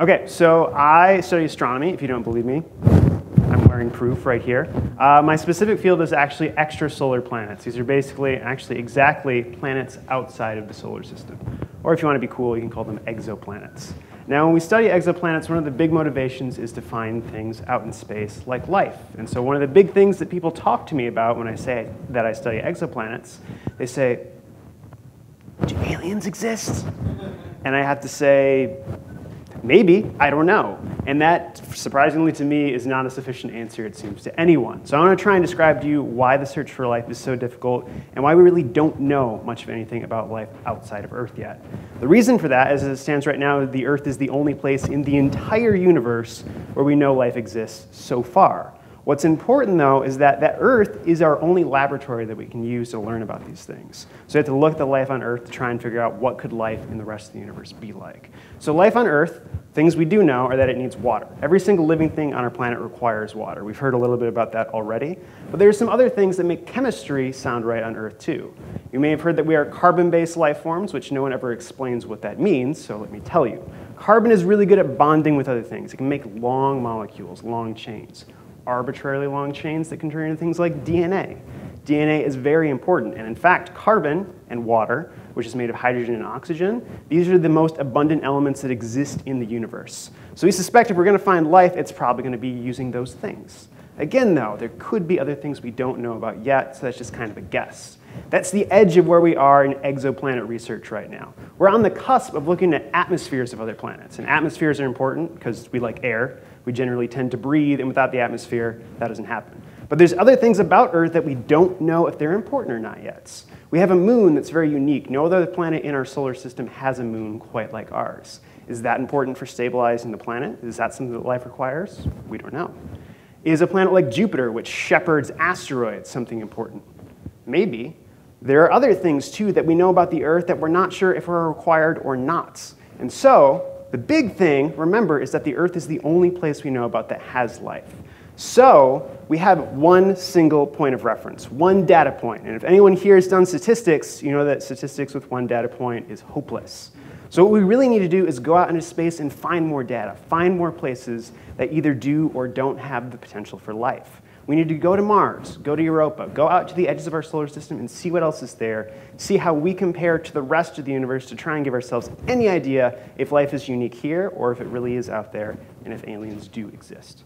Okay, so I study astronomy, if you don't believe me. I'm wearing proof right here. My specific field is actually extrasolar planets. These are basically, actually exactly, planets outside of the solar system. Or if you want to be cool, you can call them exoplanets. Now, when we study exoplanets, one of the big motivations is to find things out in space like life. And so one of the big things that people talk to me about when I say that I study exoplanets, they say, do aliens exist? And I have to say, maybe, I don't know. And that, surprisingly to me, is not a sufficient answer, it seems, to anyone. So I want to try and describe to you why the search for life is so difficult and why we really don't know much of anything about life outside of Earth yet. The reason for that, as it stands right now, the Earth is the only place in the entire universe where we know life exists so far. What's important, though, is that Earth is our only laboratory that we can use to learn about these things. So we have to look at the life on Earth to try and figure out what could life in the rest of the universe be like. So life on Earth, things we do know are that it needs water. Every single living thing on our planet requires water. We've heard a little bit about that already. But there's some other things that make chemistry sound right on Earth, too. You may have heard that we are carbon-based life forms, which no one ever explains what that means, so let me tell you. Carbon is really good at bonding with other things. It can make long molecules, long chains. Arbitrarily long chains that can turn into things like DNA. DNA is very important, and in fact, carbon and water, which is made of hydrogen and oxygen, these are the most abundant elements that exist in the universe. So we suspect if we're going to find life, it's probably going to be using those things. Again, though, there could be other things we don't know about yet, so that's just kind of a guess. That's the edge of where we are in exoplanet research right now. We're on the cusp of looking at atmospheres of other planets, and atmospheres are important because we like air. We generally tend to breathe, and without the atmosphere, that doesn't happen. But there's other things about Earth that we don't know if they're important or not yet. We have a moon that's very unique. No other planet in our solar system has a moon quite like ours. Is that important for stabilizing the planet? Is that something that life requires? We don't know. Is a planet like Jupiter, which shepherds asteroids, something important? Maybe. There are other things, too, that we know about the Earth that we're not sure if are required or not. And so, the big thing, remember, is that the Earth is the only place we know about that has life. So we have one single point of reference, one data point. And if anyone here has done statistics, you know that statistics with one data point is hopeless. So what we really need to do is go out into space and find more data, find more places that either do or don't have the potential for life. We need to go to Mars, go to Europa, go out to the edges of our solar system and see what else is there, see how we compare to the rest of the universe to try and give ourselves any idea if life is unique here or if it really is out there and if aliens do exist.